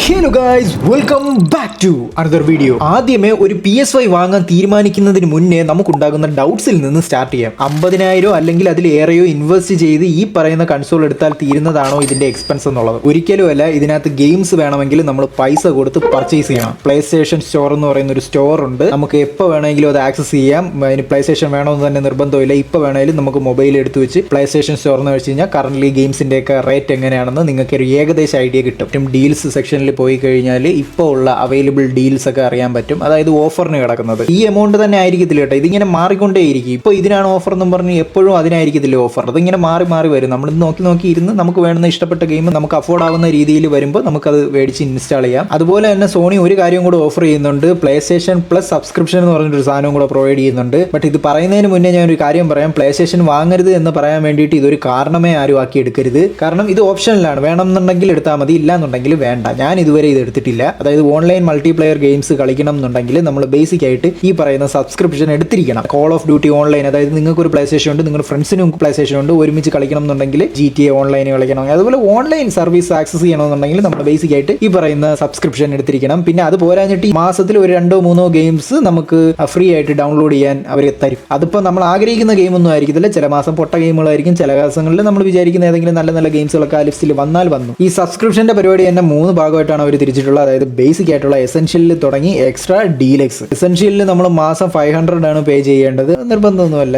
Hello guys, welcome back to another video. ആദ്യമേ ഒരു PS5 വാങ്ങാൻ തീരുമാനിക്കുന്നതിന് മുന്നേ നമുക്കുണ്ടാകുന്ന ഡൗട്ട്സിൽ നിന്ന് സ്റ്റാർട്ട് ചെയ്യാം. 50,000 അല്ലെങ്കിൽ അതിലേറെയോ ഇൻവെസ്റ്റ് ചെയ്ത് ഈ പറയുന്ന കൺസോൾ എടുത്താൽ തീരുന്നതാണോ ഇതിന്റെ എക്സ്പെൻസ് എന്നുള്ളത്? ഒരിക്കലും അല്ല. ഇതിനകത്ത് ഗെയിംസ് വേണമെങ്കിൽ നമ്മൾ പൈസ കൊടുത്ത് പർച്ചേസ് ചെയ്യണം. പ്ലേ സ്റ്റേഷൻ സ്റ്റോർ എന്ന് പറയുന്ന ഒരു സ്റ്റോർ ഉണ്ട്. നമുക്ക് എപ്പോൾ വേണമെങ്കിലും അത് ആക്സസ് ചെയ്യാം. അതിന് പ്ലേ സ്റ്റേഷൻ വേണമെന്ന് തന്നെ നിർബന്ധമില്ല. ഇപ്പോൾ വേണമെങ്കിലും നമുക്ക് മൊബൈൽ എടുത്ത് വെച്ച് പ്ലേ സ്റ്റേഷൻ സ്റ്റോർ എന്ന് വെച്ച് കഴിഞ്ഞാൽ കറന്റ് ഗെയിംസിന്റെ ഒക്കെ റേറ്റ് എങ്ങനെയാണെന്ന് നിങ്ങൾക്ക് ഒരു ഏകദേശ ഐഡിയ കിട്ടും. ഡീൽസ് സെക്ഷനിൽ പോയി കഴിഞ്ഞാൽ ഇപ്പോൾ ഉള്ള അവൈലബിൾ ഡീൽസ് ഒക്കെ അറിയാൻ പറ്റും. അതായത് ഓഫറിന് കിടക്കുന്നത് ഈ എമൗണ്ട് തന്നെ ആയിരിക്കത്തില്ല കേട്ടോ. ഇതിങ്ങനെ മാറിക്കൊണ്ടേയിരിക്കും. ഇപ്പോൾ ഇതിനാണ് ഓഫർ എന്നും പറഞ്ഞ് എപ്പോഴും അതിനായിരിക്കത്തില്ല ഓഫർ. അതിങ്ങനെ മാറി മാറി വരും. നമ്മൾ നോക്കി ഇരുന്ന് നമുക്ക് വേണ്ടുന്ന ഇഷ്ടപ്പെട്ട ഗെയിം നമുക്ക് അഫോർഡ് ആവുന്ന രീതിയിൽ വരുമ്പോൾ നമുക്കത് മേടിച്ച് ഇൻസ്റ്റാൾ ചെയ്യാം. അതുപോലെ തന്നെ സോണി ഒരു കാര്യം കൂടെ ഓഫർ ചെയ്യുന്നുണ്ട്. പ്ലേ സ്റ്റേഷൻ പ്ലസ് സബ്സ്ക്രിപ്ഷൻ എന്ന് പറഞ്ഞൊരു സാധനം കൂടെ പ്രൊവൈഡ് ചെയ്യുന്നുണ്ട്. ബട്ട് ഇത് പറയുന്നതിന് മുന്നേ ഞാൻ ഒരു കാര്യം പറയാം. പ്ലേ സ്റ്റേഷൻ വാങ്ങരുത് എന്ന് പറയാൻ വേണ്ടിയിട്ട് ഇതൊരു കാരണമേ ആരും ആക്കി എടുക്കരുത്. കാരണം ഇത് ഓപ്ഷനിലാണ്. വേണമെന്നുണ്ടെങ്കിൽ എടുത്താൽ മതി, ഇല്ല എന്നുണ്ടെങ്കിൽ വേണ്ട. ഞാൻ ഇതുവരെ ഇത് എടുത്തിട്ടില്ല. അതായത് ഓൺലൈൻ മൾട്ടിപ്ലെയർ ഗെയിംസ് കളിക്കണം എന്നുണ്ടെങ്കിൽ നമ്മൾ ബേസിക് ആയിട്ട് ഈ പറയുന്ന സബ്സ്ക്രിപ്ഷൻ എടുത്തിരിക്കണം. കോൾ ഓഫ് ഡ്യൂട്ടി ഓൺലൈൻ, അതായത് നിങ്ങൾക്ക് ഒരു പ്ലേ സ്റ്റേഷൻ ഉണ്ട്, നിങ്ങളുടെ ഫ്രണ്ട്സിനും പ്ലേ സ്റ്റേഷൻ ഉണ്ട്, ഒരുമിച്ച് കളിക്കണം എന്നുണ്ടെങ്കിൽ GTA ഓൺലൈൻ കളിക്കണം. അതുപോലെ ഓൺലൈൻ സർവീസ് ആക്സസ് ചെയ്യണമെന്നുണ്ടെങ്കിൽ നമ്മൾ ബേസിക് ആയിട്ട് ഈ പറയുന്ന സബ്സ്ക്രിപ്ഷൻ എടുത്തിരിക്കണം. പിന്നെ അത് പോരാഞ്ഞിട്ട് ഈ മാസത്തിൽ ഒരു 2-3 ഗെയിംസ് നമുക്ക് ഫ്രീ ആയിട്ട് ഡൗൺലോഡ് ചെയ്യാൻ അവർ തരും. അതിപ്പോൾ നമ്മൾ ആഗ്രഹിക്കുന്ന ഗെയിമൊന്നും ആയിരിക്കത്തില്ല. ചില മാസം പൊട്ട ഗെയിമുകളായിരിക്കും. ചില ദിവസങ്ങളിൽ നമ്മൾ വിചാരിക്കുന്ന ഏതെങ്കിലും നല്ല നല്ല ഗെയിംസുകളൊക്കെ ആ ലിസ്റ്റിൽ വന്നു. ഈ സബ്സ്ക്രിപ്ഷന്റെ പരിപാടി തന്നെ 3 ഭാഗമായിട്ടാണ് അവർ തിരിച്ചിട്ടുള്ളത്. അതായത് ബേസിക് ആയിട്ടുള്ള എസെൻഷ്യലിൽ തുടങ്ങി എക്സ്ട്രാ ഡീലക്സ്. എസെൻഷ്യലിൽ നമ്മൾ മാസം 500 ആണ് പേ ചെയ്യേണ്ടത്. നിർബന്ധമൊന്നുമല്ല.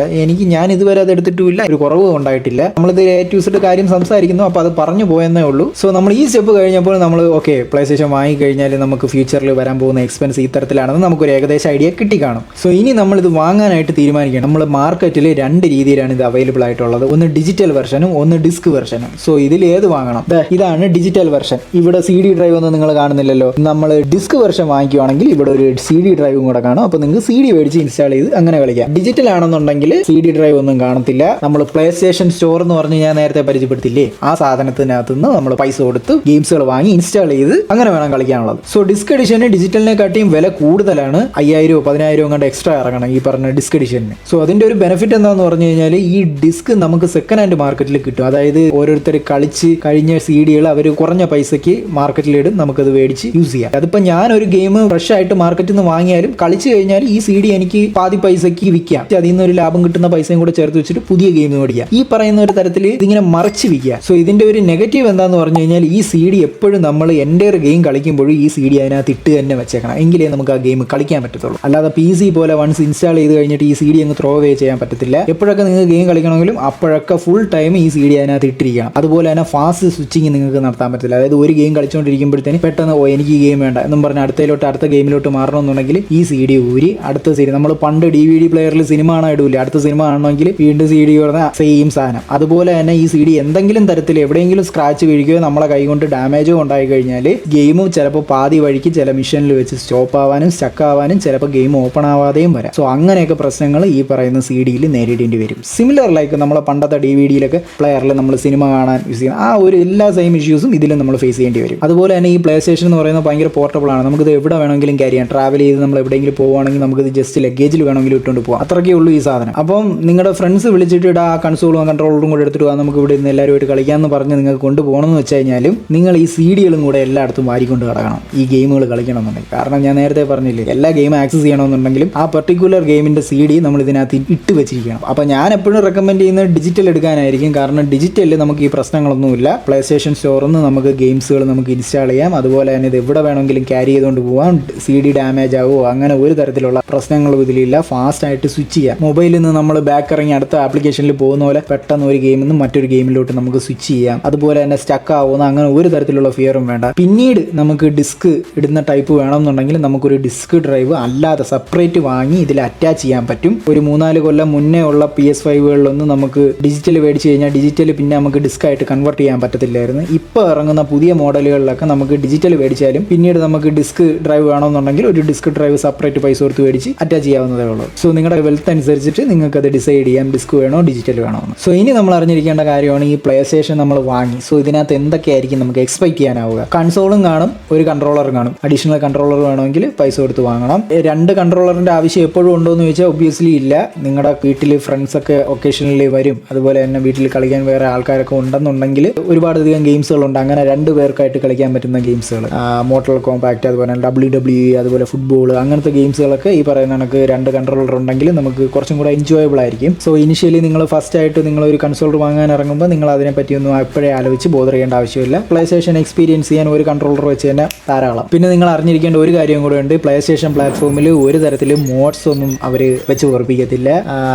ഞാൻ ഇതുവരെ അത് എടുത്തിട്ടുമില്ല, ഒരു കുറവ് ഉണ്ടായിട്ടില്ല. നമ്മളിത് A-to-Z കാര്യം സംസാരിക്കുന്നു, അപ്പോൾ അത് പറഞ്ഞു പോയെന്നേ ഉള്ളൂ. സോ നമ്മൾ ഈ സ്റ്റെപ്പ് കഴിഞ്ഞപ്പോൾ നമ്മൾ ഓക്കെ, പ്ലേ സ്റ്റേഷൻ വാങ്ങിക്കഴിഞ്ഞാൽ നമുക്ക് ഫ്യൂച്ചറിൽ വരാൻ പോകുന്ന എക്സ്പെൻസ് ഈ തരത്തിലാണെന്ന് നമുക്കൊരു ഏകദേശ ഐഡിയ കിട്ടിക്കാണും. സോ ഇനി നമ്മളിത് വാങ്ങാനായിട്ട് തീരുമാനിക്കണം. നമ്മൾ മാർക്കറ്റിൽ 2 രീതിയിലാണ് ഇത് അവൈലബിൾ ആയിട്ടുള്ളത്. ഒന്ന് ഡിജിറ്റൽ വെർഷനും ഒന്ന് ഡിസ്ക് വെർഷനും. സോ ഇതിൽ ഏത് വാങ്ങണം? ഇതാണ് ഡിജിറ്റൽ വെർഷൻ. ഇവിടെ CD ഡ്രൈവ് ഒന്നും നിങ്ങൾ കാണുന്നില്ലല്ലോ. നമ്മൾ ഡിസ്ക് വെർഷൻ വാങ്ങിക്കുവാണെങ്കിൽ ഇവിടെ ഒരു CD ഡ്രൈവും കൂടെ കാണും. അപ്പോൾ നിങ്ങൾക്ക് CD മേടിച്ച് ഇൻസ്റ്റാൾ ചെയ്ത് അങ്ങനെ കളിക്കാം. ഡിജിറ്റൽ ആണെന്നുണ്ടെങ്കിൽ CD ഡ്രൈവ് ഒന്നും കാണത്തില്ല. നമ്മൾ പ്ലേ സ്റ്റേഷൻ സ്റ്റോർ എന്ന് പറഞ്ഞ് ഞാൻ നേരത്തെ പരിചയപ്പെടുത്തില്ലേ, ആ സാധനത്തിനകത്ത് നിന്ന് നമ്മൾ പൈസ കൊടുത്ത് ഗെയിംസുകൾ വാങ്ങി ഇൻസ്റ്റാൾ ചെയ്ത് അങ്ങനെ വേണം കളിക്കാനുള്ളത്. സോ ഡിസ്ക് എഡിഷന് ഡിജിറ്റലിനെക്കാട്ടിയും വില കൂടുതലാണ്. 5,000-10,000 കണ്ട് എക്സ്ട്രാ ഇറങ്ങണം ഈ പറഞ്ഞ ഡിസ്ക് എഡിഷന്. സോ അതിന്റെ ഒരു ബെനിഫിറ്റ് എന്താന്ന് പറഞ്ഞു കഴിഞ്ഞാൽ ഈ ഡിസ്ക് നമുക്ക് സെക്കൻഡ് ഹാൻഡ് മാർക്കറ്റിൽ കിട്ടും. അതായത് ഓരോരുത്തർ കളിച്ച് കഴിഞ്ഞ CD-കൾ അവർ കുറഞ്ഞ പൈസയ്ക്ക് മാർക്കറ്റിലിടും. നമുക്കത് മേടിച്ച് യൂസ് ചെയ്യാം. അതിപ്പോൾ ഞാൻ ഒരു ഗെയിം ഫ്രഷ് ആയിട്ട് മാർക്കറ്റിൽ നിന്ന് വാങ്ങിയാലും കളിച്ച് കഴിഞ്ഞാൽ ഈ CD എനിക്ക് പാതി പൈസയ്ക്ക് വിൽക്കാം. അതിൽ നിന്ന് ഒരു ലാഭം കിട്ടുന്ന പൈസയും കൂടെ ചേർത്ത് വെച്ചിട്ട് പുതിയ ഗെയിം മേടിക്കാം. ഈ പറയുന്ന ഒരു തരത്തിൽ ഇതിങ്ങനെ മറച്ച് വിൽക്കുക. സോ ഇതിന്റെ ഒരു നെഗറ്റീവ് എന്താന്ന് പറഞ്ഞു കഴിഞ്ഞാൽ ഈ CD എപ്പോഴും നമ്മൾ എൻ്റെ ഒരു ഗെയിം കളിക്കുമ്പോഴും ഈ CD അതിനകത്ത് ഇട്ട് തന്നെ വെച്ചേക്കണം. എങ്കിലേ നമുക്ക് ആ ഗെയിം കളിക്കാൻ പറ്റത്തുള്ളൂ. അല്ലാതെ PC പോലെ വൺസ് ഇൻസ്റ്റാൾ ചെയ്ത് കഴിഞ്ഞിട്ട് ഈ CD അങ്ങ് ത്രോ അവേ ചെയ്യാൻ പറ്റത്തില്ല. എപ്പോഴൊക്കെ നിങ്ങൾക്ക് ഗെയിം കളിക്കണമെങ്കിലും അപ്പോഴൊക്കെ ഫുൾ ടൈം ഈ CD അതിനകത്ത് ഇട്ടിരിക്കണം. അതുപോലെ തന്നെ ഫാസ്റ്റ് സ്വിച്ചിങ് നിങ്ങൾക്ക് നടത്താൻ പറ്റില്ല. അതായത് ഒരു ഗെയിം കളിച്ചുകൊണ്ടിരിക്കുമ്പോഴത്തേന് പെട്ടെന്ന് എനിക്ക് ഈ ഗെയിം വേണ്ട എന്നും പറഞ്ഞ് അടുത്ത ഗെയിമിലോട്ട് മാറണമെന്നുണ്ടെങ്കിൽ ഈ CD ഊരി അടുത്ത CD, നമ്മൾ പണ്ട് DVD പ്ലെയറിൽ സിനിമ കാണാൻ ഇടൂല, അടുത്ത സിനിമ കാണണമെങ്കിൽ വീണ്ടും CD പറഞ്ഞ സെയിം സാധനം. അതുപോലെ തന്നെ ഈ CD എന്തെങ്കിലും തരത്തിൽ എവിടെയെങ്കിലും സ്ക്രാച്ച് വീഴുകയോ നമ്മളെ കൈകൊണ്ട് ഡാമേജോ ഉണ്ടായി കഴിഞ്ഞാൽ ഗെയിം ചിലപ്പോൾ പാതി വഴിക്ക് ചില മിഷനിൽ വെച്ച് സ്റ്റോപ്പ് ആവാനും സ്റ്റക്ക് ആവാനും ചിലപ്പോൾ ഗെയിം ഓപ്പൺ ആവാതെയും വരാം. സോ അങ്ങനെയൊക്കെ പ്രശ്നങ്ങൾ ഈ പറയുന്ന CD-യിൽ നേരിടേണ്ടി വരും. സിമിലർ ലൈക്ക് നമ്മളെ പണ്ടത്തെ DVD-യിലൊക്കെ പ്ലെയറിൽ നമ്മൾ സിനിമ കാണാൻ യൂസ് ചെയ്യുന്ന ആ ഒരു എല്ലാ സെയിം ഇഷ്യൂസും ഇതിലും നമ്മൾ ഫേസ് ചെയ്യേണ്ടി വരും. അതുപോലെ തന്നെ ഈ പ്ലേ സ്റ്റേഷൻ എന്ന് പറയുന്നത് ഭയങ്കര പോർട്ടബിൾ ആണ്. നമുക്കിത് എവിടെ വേണമെങ്കിലും ക്യാരി ചെയ്യാം. ട്രാവൽ ചെയ്ത് നമ്മൾ എവിടെയെങ്കിലും പോകുവാണെങ്കിൽ നമുക്കിത് ജസ്റ്റ് ലഗേജിൽ വേണമെങ്കിലും ഇട്ടുകൊണ്ട് പോകാം. അത്രയ്ക്കേ ഉള്ളൂ ഈ സാധനം. അപ്പം നിങ്ങളുടെ ഫ്രണ്ട്സ് വിളിച്ചിട്ട് ആ കൺസോളും കൺട്രോളറും കൂടെ എടുത്തിട്ട് പോകാം, നമുക്ക് ഇവിടെ നിന്ന് എല്ലാവരുമായിട്ട് കളിക്കാമെന്ന് പറഞ്ഞ് നിങ്ങൾക്ക് കൊണ്ടുപോകണമെന്ന് വെച്ച് കഴിഞ്ഞാലും നിങ്ങൾ ഈ CD-കളും കൂടെ എല്ലായിടത്തും വാരിക്കൊണ്ട് കിടക്കണം ഈ ഗെയിമുകൾ കളിക്കണമെന്നുണ്ടെങ്കിൽ. കാരണം ഞാൻ നേരത്തെ പറഞ്ഞില്ലേ, എല്ലാ ഗെയിം ആക്സസ് ചെയ്യണമെന്നുണ്ടെങ്കിലും ആ പർട്ടിക്കുലർ ഗെയിമിൻ്റെ CD നമ്മൾ ഇതിനകത്ത് ഇട്ട് വെച്ചിരിക്കണം. അപ്പോൾ ഞാൻ എപ്പോഴും റെക്കമെൻഡ് ചെയ്യുന്നത് ഡിജിറ്റൽ എടുക്കാനായിരിക്കും. കാരണം ഡിജിറ്റലിൽ നമുക്ക് ഈ പ്രശ്നങ്ങളൊന്നുമില്ല. പ്ലേ സ്റ്റേഷൻ സ്റ്റോറിൽ നിന്ന് നമുക്ക് ഗെയിംസുകൾ നമുക്ക് ഇൻസ്റ്റാൾ ചെയ്യാം. അതുപോലെ തന്നെ ഇത് എവിടെ വേണമെങ്കിലും ക്യാരി ചെയ്തുകൊണ്ട് പോകാം. CD ഡാമേജ് ആവുമോ അങ്ങനെ ഒരു തരത്തിലുള്ള പ്രശ്നങ്ങളും ഇതിലില്ല. ഫാസ്റ്റ് ആയിട്ട് സ്വിച്ച് ചെയ്യാം. മൊബൈലിൽ നിന്ന് നമ്മൾ ബാക്ക് ഇറങ്ങി അടുത്ത ആപ്ലിക്കേഷനിൽ പോകുന്ന പോലെ പെട്ടെന്ന് ഒരു ഗെയിമിൽ നിന്ന് മറ്റൊരു ഗെയിമിലോട്ട് നമുക്ക് സ്വിച്ച് ചെയ്യാം. അതുപോലെ തന്നെ സ്റ്റക്ക് ആവുന്ന അങ്ങനെ ഒരു തരത്തിലുള്ള ഫിയറും വേണ്ട. പിന്നീട് നമുക്ക് ഡിസ്ക് ഇടുന്ന ടൈപ്പ് വേണമെന്നുണ്ടെങ്കിൽ നമുക്കൊരു ഡിസ്ക് ഡ്രൈവ് അല്ലാതെ സെപ്പറേറ്റ് വാങ്ങി ഇതിൽ അറ്റാച്ച് ചെയ്യാൻ പറ്റും. ഒരു 3-4 കൊല്ലം മുന്നേ ഉള്ള PS5-കളിലൊന്നും നമുക്ക് ഡിജിറ്റൽ മേടിച്ച് കഴിഞ്ഞാൽ ഡിജിറ്റൽ പിന്നെ നമുക്ക് ഡിസ്ക് ആയിട്ട് കൺവേർട്ട് ചെയ്യാൻ പറ്റത്തില്ലായിരുന്നു. ഇപ്പോൾ ഇറങ്ങുന്ന പുതിയ മോഡലുകളിലൊക്കെ നമുക്ക് ഡിജിറ്റൽ മേടിച്ചാലും പിന്നീട് നമുക്ക് ഡിസ്ക് ഡ്രൈവ് വേണമെന്നുണ്ടെങ്കിൽ ഒരു ഡിസ്ക് ഡ്രൈവ് സെപ്പറേറ്റ് പൈസ കൊടുത്ത് മേടിച്ച് അറ്റാച്ച് ചെയ്യാവുന്നതേ ഉള്ളൂ. സോ നിങ്ങളുടെ വെൽത്ത് അനുസരിച്ചിട്ട് നിങ്ങൾക്ക് അത് ഡിസൈഡ് ചെയ്യാം ഡിസ്ക് വേണോ ഡിജിറ്റൽ വേണോ എന്ന്. സോ ഇനി നമ്മൾ അറിഞ്ഞിരിക്കേണ്ട കാര്യമാണ് ഈ പ്ലേ സ്റ്റേഷൻ നമ്മൾ വാങ്ങി. സോ ഇതിനകത്ത് എന്തൊക്കെയായിരിക്കും നമുക്ക് എക്സ്പെക്ട് ചെയ്യാനാവുക? കൺസോളും കാണും, ഒരു കൺട്രോളറും കാണും. അഡീഷണൽ കൺട്രോളർ വേണമെങ്കിൽ പൈസ കൊടുത്ത് വാങ്ങണം. 2 കൺട്രോളറിന്റെ ആവശ്യം എപ്പോഴും ഉണ്ടോ എന്ന് ചോദിച്ചാൽ ഒബ്വിയസ്ലി ഇല്ല. നിങ്ങളുടെ വീട്ടിൽ ഫ്രണ്ട്സൊക്കെ ഒക്കേഷനിൽ വരും. അതുപോലെ തന്നെ വീട്ടിൽ കളിക്കാൻ വേറെ ആൾക്കാരൊക്കെ ഉണ്ടെന്നുണ്ടെങ്കിൽ ഒരുപാടധികം ഗെയിംസുകളുണ്ട്. അങ്ങനെ 2 പേർക്കായിട്ട് കളിക്കാൻ പറ്റുന്ന വരുന്ന ഗെയിംസുകൾ, മോട്ടൽ കോമ്പാക്ട്, അതുപോലെ WWE, അതുപോലെ ഫുട്ബോൾ, അങ്ങനത്തെ ഗെയിംസുകളൊക്കെ ഈ പറയുന്ന കണക്ക് 2 കൺട്രോളർ ഉണ്ടെങ്കിൽ നമുക്ക് കുറച്ചും കൂടെ എൻജോയബിൾ ആയിരിക്കും. സോ ഇനിഷ്യലി നിങ്ങൾ ഫസ്റ്റ് ആയിട്ട് നിങ്ങൾ ഒരു കൺസോളർ വാങ്ങാൻ ഇറങ്ങുമ്പോൾ നിങ്ങൾ അതിനെപ്പറ്റിയൊന്നും എപ്പോഴേ ആലോചിച്ച് ബോധർ ചെയ്യേണ്ട ആവശ്യമില്ല. പ്ലേ സ്റ്റേഷൻ എക്സ്പീരിയൻസ് ചെയ്യാൻ ഒരു കൺട്രോളർ വെച്ച് തന്നെ ധാരാളം. പിന്നെ നിങ്ങൾ അറിഞ്ഞിരിക്കേണ്ട ഒരു കാര്യം കൂടെ ഉണ്ട്, പ്ലേ സ്റ്റേഷൻ പ്ലാറ്റ്ഫോമിൽ ഒരു തരത്തിലും മോഡ്സ് ഒന്നും അവർ വെച്ച് ഉറപ്പിക്കത്തില്ല.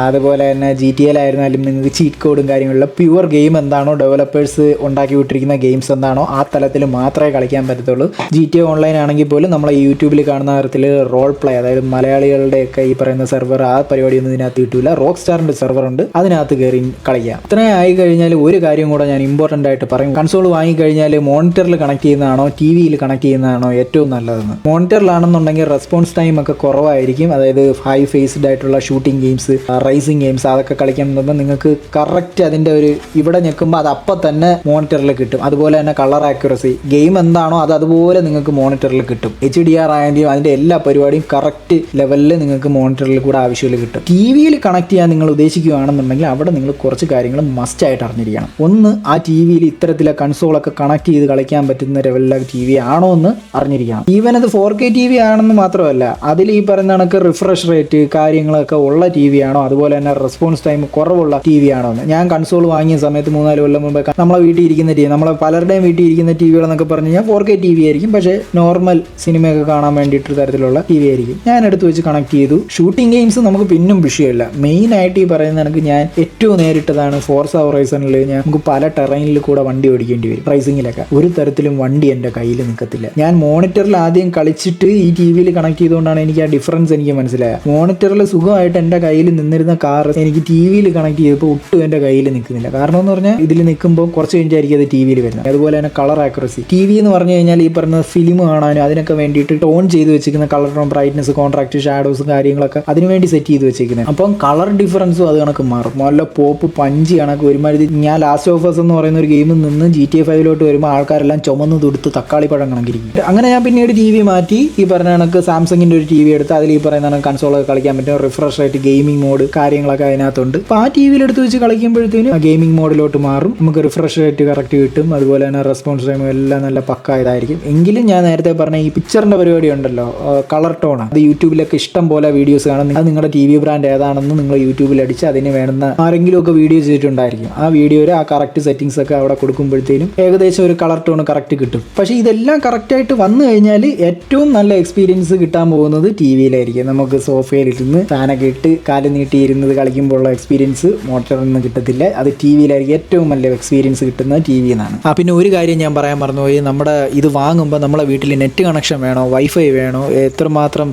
അതുപോലെ തന്നെ GTA ആയിരുന്നാലും നിങ്ങൾക്ക് ചീറ്റ് കോഡും കാര്യങ്ങളിലും പ്യുവർ ഗെയിം എന്താണോ ഡെവലപ്പേഴ്സ് ഉണ്ടാക്കി വിട്ടിരിക്കുന്ന ഗെയിംസ് എന്താണോ ആ തലത്തിൽ മാത്രമേ കളിക്കാൻ പറ്റത്തുള്ളൂ. GTA ഓൺലൈൻ ആണെങ്കിൽ പോലും നമ്മളെ യൂട്യൂബിൽ കാണുന്ന തരത്തിൽ റോൾ പ്ലേ, അതായത് മലയാളികളുടെയൊക്കെ ഈ പറയുന്ന സെർവർ, ആ പരിപാടിയൊന്നും ഇതിനകത്ത് കിട്ടില്ല. റോക്ക് സ്റ്റാറിൻ്റെ സെർവർ ഉണ്ട്, അതിനകത്ത് കയറി കളിക്കാം. ഇത്രയും ആയി കഴിഞ്ഞാൽ ഒരു കാര്യം കൂടെ ഞാൻ ഇമ്പോർട്ടൻ്റ് ആയിട്ട് പറയും. കൺസോൾ വാങ്ങിക്കഴിഞ്ഞാൽ മോണിറ്ററിൽ കണക്ട് ചെയ്യുന്നതാണോ TV-യിൽ കണക്ട് ചെയ്യുന്നതാണോ ഏറ്റവും നല്ലതെന്ന്. മോണിറ്ററിലാണെന്നുണ്ടെങ്കിൽ റെസ്പോൺസ് ടൈം ഒക്കെ കുറവായിരിക്കും. അതായത് ഹൈ ഫേസ്ഡ് ആയിട്ടുള്ള ഷൂട്ടിംഗ് ഗെയിംസ്, റൈസിംഗ് ഗെയിംസ് അതൊക്കെ കളിക്കാൻ നിന്നുമ്പോൾ നിങ്ങൾക്ക് കറക്റ്റ് അതിൻ്റെ ഒരു ഇവിടെ ഞെക്കുമ്പോൾ അത് അപ്പം തന്നെ മോണിറ്ററിൽ കിട്ടും. അതുപോലെ തന്നെ കളർ ആക്യുറസി, ഗെയിം എന്താണോ അത് അതുപോലെ നിങ്ങൾക്ക് മോണിറ്ററിൽ കിട്ടും. HDR ആയെങ്കിലും അതിൻ്റെ എല്ലാ പരിപാടിയും കറക്റ്റ് ലെവലിൽ നിങ്ങൾക്ക് മോണിറ്ററിൽ കൂടെ ആവശ്യമില്ല കിട്ടും. TV-യിൽ കണക്ട് ചെയ്യാൻ നിങ്ങൾ ഉദ്ദേശിക്കുകയാണെന്നുണ്ടെങ്കിൽ അവിടെ നിങ്ങൾ കുറച്ച് കാര്യങ്ങൾ മസ്റ്റായിട്ട് അറിഞ്ഞിരിക്കണം. ഒന്ന്, ആ TV-യിൽ ഇത്തരത്തിലെ കൺസോളൊക്കെ കണക്ട് ചെയ്ത് കളിക്കാൻ പറ്റുന്ന ലെവലിലെ TV ആണോ എന്ന് അറിഞ്ഞിരിക്കണം. ഈവൻ അത് 4K TV ആണെന്ന് മാത്രമല്ല, അതിൽ ഈ പറയുന്ന കണക്ക് റിഫ്രഷ് റേറ്റ് കാര്യങ്ങളൊക്കെ ഉള്ള TV ആണോ, അതുപോലെ തന്നെ റെസ്പോൺസ് ടൈം കുറവുള്ള TV ആണോ എന്ന്. ഞാൻ കൺസോൾ വാങ്ങിയ സമയത്ത് 3-4 കൊല്ലം മുമ്പ് നമ്മളെ വീട്ടിൽ ഇരിക്കുന്ന TV, നമ്മളെ പലരുടെയും വീട്ടിൽ ഇരിക്കുന്ന TVകളെന്നൊക്കെ പറഞ്ഞു കഴിഞ്ഞാൽ 4K TV ആയിരിക്കും, പക്ഷേ നോർമൽ സിനിമയൊക്കെ കാണാൻ വേണ്ടിയിട്ട് തരത്തിലുള്ള TV ആയിരിക്കും. ഞാൻ എടുത്ത് വെച്ച് കണക്ട് ചെയ്തു. ഷൂട്ടിംഗ് ഗെയിംസ് നമുക്ക് പിന്നും വിഷയമില്ല. മെയിനായിട്ട് ഈ പറയുന്ന കണക്ക് ഞാൻ ഏറ്റവും നേരിട്ടതാണ് ഫോർസ ഹൊറൈസണിൽ. നമുക്ക് പല ടെറൈനിൽ കൂടെ വണ്ടി ഓടിക്കേണ്ടി വരും. റൈസിങ്ങിലൊക്കെ ഒരു തരത്തിലും വണ്ടി എൻ്റെ കയ്യിൽ നിൽക്കത്തില്ല. ഞാൻ മോണിറ്ററിൽ ആദ്യം കളിച്ചിട്ട് ഈ TV-യിൽ കണക്ട് ചെയ്തുകൊണ്ടാണ് എനിക്ക് ആ ഡിഫറൻസ് എനിക്ക് മനസ്സിലായത്. മോണിറ്ററിൽ സുഖമായിട്ട് എൻ്റെ കയ്യിൽ നിന്നിരുന്ന കാർ എനിക്ക് TV-യിൽ കണക്ട് ചെയ്തപ്പോൾ ഒട്ടും എൻ്റെ കയ്യിൽ നിൽക്കുന്നില്ല. കാരണം എന്ന് പറഞ്ഞാൽ ഇതിൽ നിൽക്കുമ്പോൾ കുറച്ച് കഴിഞ്ഞായിരിക്കും അത് TV-യിൽ വരുന്നത്. അതുപോലെ തന്നെ കളർ ആക്യുറസി, TV എന്ന് പറഞ്ഞു കഴിഞ്ഞാൽ ഈ പറഞ്ഞ ഫിലിം കാണാനും അതിനൊക്കെ വേണ്ടിയിട്ട് ടോൺ ചെയ്ത് വെച്ചിരിക്കുന്ന കളർ ടോൺ, ബ്രൈറ്റ്നസ്, കോൺട്രാക്ട്, ഷാഡോസും കാര്യങ്ങളൊക്കെ അതിനുവേണ്ടി സെറ്റ് ചെയ്ത് വെച്ചിരിക്കുന്നത്. അപ്പം കളർ ഡിഫറൻസും അത് കണക്ക് മാറും. നല്ല പോപ്പ് പഞ്ച് കണക്ക് ഒരുമാതിരി. ഞാൻ ലാസ്റ്റ് ഓഫ് അസ് എന്ന് പറയുന്ന ഒരു ഗെയിമിൽ നിന്ന് GTA 5 വരുമ്പോൾ ആൾക്കാരെല്ലാം ചുമന്ന് തുടുത്ത് തക്കാളി പഴം കണക്കിരിക്കും. അങ്ങനെ ഞാൻ പിന്നീട് TV മാറ്റി ഈ പറഞ്ഞ കണക്ക് സാംസങ്ങിൻ്റെ ഒരു TV എടുത്ത് അതിൽ ഈ പറയുന്ന കൺസോളൊക്കെ കളിക്കാൻ പറ്റും. റിഫ്രഷ് ആയിട്ട് ഗെയിമിംഗ് മോഡ് കാര്യങ്ങളൊക്കെ അതിനകത്തുണ്ട്. അപ്പോൾ ആ TV-യിൽ എടുത്ത് വെച്ച് കളിക്കുമ്പോഴത്തേനും ആ ഗെയിമിംഗ് മോഡിലോട്ട് മാറും. നമുക്ക് റിഫ്രഷ് റേറ്റ് കറക്റ്റ് കിട്ടും. അതുപോലെ തന്നെ റെസ്പോൺസ് ടൈം എല്ലാം നല്ല പക്ക ഇതായിരിക്കും. എങ്കിലും ഞാൻ നേരത്തെ പറഞ്ഞ ഈ പിക്ചറിൻ്റെ പരിപാടി ഉണ്ടല്ലോ, കളർ ടോൺ, അത് യൂട്യൂബിലൊക്കെ ഇഷ്ടം പോലെ വീഡിയോസ് കാണും. അത് നിങ്ങളുടെ TV ബ്രാൻഡ് ഏതാണെന്ന് നിങ്ങൾ യൂട്യൂബിൽ അടിച്ച് അതിന് വേണ്ടുന്ന ആരെങ്കിലും ഒക്കെ വീഡിയോ ചെയ്തിട്ടുണ്ടായിരിക്കും. ആ വീഡിയോയിൽ ആ കറക്റ്റ് സെറ്റിംഗ്സ് ഒക്കെ അവിടെ കൊടുക്കുമ്പോഴത്തേനും ഏകദേശം ഒരു കളർ ടോൺ കറക്റ്റ് കിട്ടും. പക്ഷേ ഇതെല്ലാം കറക്റ്റായിട്ട് വന്നു കഴിഞ്ഞാൽ ഏറ്റവും നല്ല എക്സ്പീരിയൻസ് കിട്ടാൻ പോകുന്നത് TV-യിലായിരിക്കും. നമുക്ക് സോഫയിലിരുന്ന് ഫാനൊക്കെ ഇട്ട് കാല് നീട്ടിയിരുന്നത് കളിക്കുമ്പോഴുള്ള എക്സ്പീരിയൻസ് മോട്ടറിൽ നിന്ന് കിട്ടത്തില്ല. അത് TV-യിലായിരിക്കും ഏറ്റവും നല്ല എക്സ്പീരിയൻസ് കിട്ടുന്നത് TV-ന്നാണ്. പിന്നെ ഒരു കാര്യം ഞാൻ പറയാൻ മറന്നുപോയി. നമ്മുടെ ഇത് വാങ്ങുമ്പോൾ നമ്മളെ വീട്ടിൽ നെറ്റ് കണക്ഷൻ വേണോ, വൈഫൈ വേണോ, എത്രമാത്രം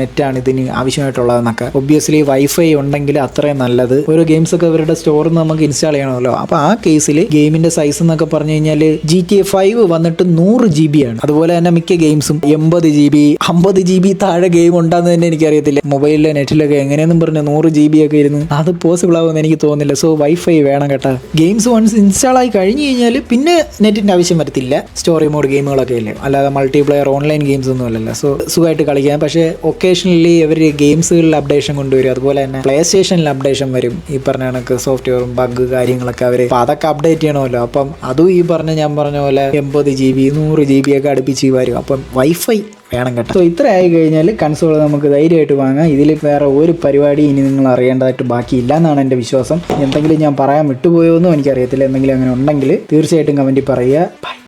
നെറ്റാണ് ഇതിന് ആവശ്യമായിട്ടുള്ളതെന്നൊക്കെ. ഒബ്വിയസ്ലി വൈഫൈ ഉണ്ടെങ്കിൽ അത്രയും നല്ലത്. ഓരോ ഗെയിംസ് ഒക്കെ അവരുടെ സ്റ്റോറിൽ നിന്ന് നമുക്ക് ഇൻസ്റ്റാൾ ചെയ്യണമല്ലോ. അപ്പോൾ ആ കേസിൽ ഗെയിമിൻ്റെ സൈസ് എന്നൊക്കെ പറഞ്ഞു കഴിഞ്ഞാൽ GTA 5 വന്നിട്ട് 100 GB ആണ്. അതുപോലെ തന്നെ മിക്ക ഗെയിംസും 80 GB 50 GB താഴെ ഗെയിം ഉണ്ടാകുന്ന തന്നെ എനിക്കറിയത്തില്ല. മൊബൈലിലെ നെറ്റിലൊക്കെ എങ്ങനെയെന്നും പറഞ്ഞ് 100 GB ഒക്കെ ഇരുന്ന് അത് പോസിബിൾ ആവുമെന്ന് എനിക്ക് തോന്നുന്നില്ല. സോ വൈഫൈ വേണം കേട്ടോ. ഗെയിംസ് വൺസ് ഇൻസ്റ്റാൾ ആയി കഴിഞ്ഞ് കഴിഞ്ഞാൽ പിന്നെ നെറ്റിൻ്റെ ആവശ്യം വരത്തില്ല. സ്റ്റോറി മോഡ് ഗെയിമുകളൊക്കെ ഇല്ലേ, അല്ലാതെ മൾട്ടിപ്ലെയർ ഓൺലൈൻ ഗെയിംസ് ഒന്നും അല്ലല്ലോ. സോ സുഖമായിട്ട് കളിക്കാം. പക്ഷേ ഒക്കേഷണലി അവർ ഗെയിംസുകളിൽ അപ്ഡേഷൻ കൊണ്ടുവരും. അതുപോലെ തന്നെ പ്ലേ സ്റ്റേഷനിൽ അപ്ഡേഷൻ വരും. ഈ പറഞ്ഞ കണക്ക് സോഫ്റ്റ്വെയറും ബഗ് കാര്യങ്ങളൊക്കെ അവർ അപ്പോൾ അതൊക്കെ അപ്ഡേറ്റ് ചെയ്യണമല്ലോ. അപ്പം അതും ഈ ഞാൻ പറഞ്ഞ പോലെ 80 GB 100 GB ഒക്കെ അടുപ്പിച്ച് വരും. അപ്പം വൈഫൈ വേണം കേട്ടോ. സോ ഇത്ര ആയി കഴിഞ്ഞാൽ കൺസോൾ നമുക്ക് ധൈര്യമായിട്ട് വാങ്ങാം. ഇതിൽ വേറെ ഒരു പരിപാടി ഇനി നിങ്ങൾ അറിയേണ്ടതായിട്ട് ബാക്കിയില്ല എന്നാണ് എൻ്റെ വിശ്വാസം. എന്തെങ്കിലും ഞാൻ പറയാൻ വിട്ടുപോയോ എന്നും എനിക്കറിയത്തില്ല. എന്തെങ്കിലും അങ്ങനെ ഉണ്ടെങ്കിൽ തീർച്ചയായിട്ടും കമൻറ്റിൽ പറയുക.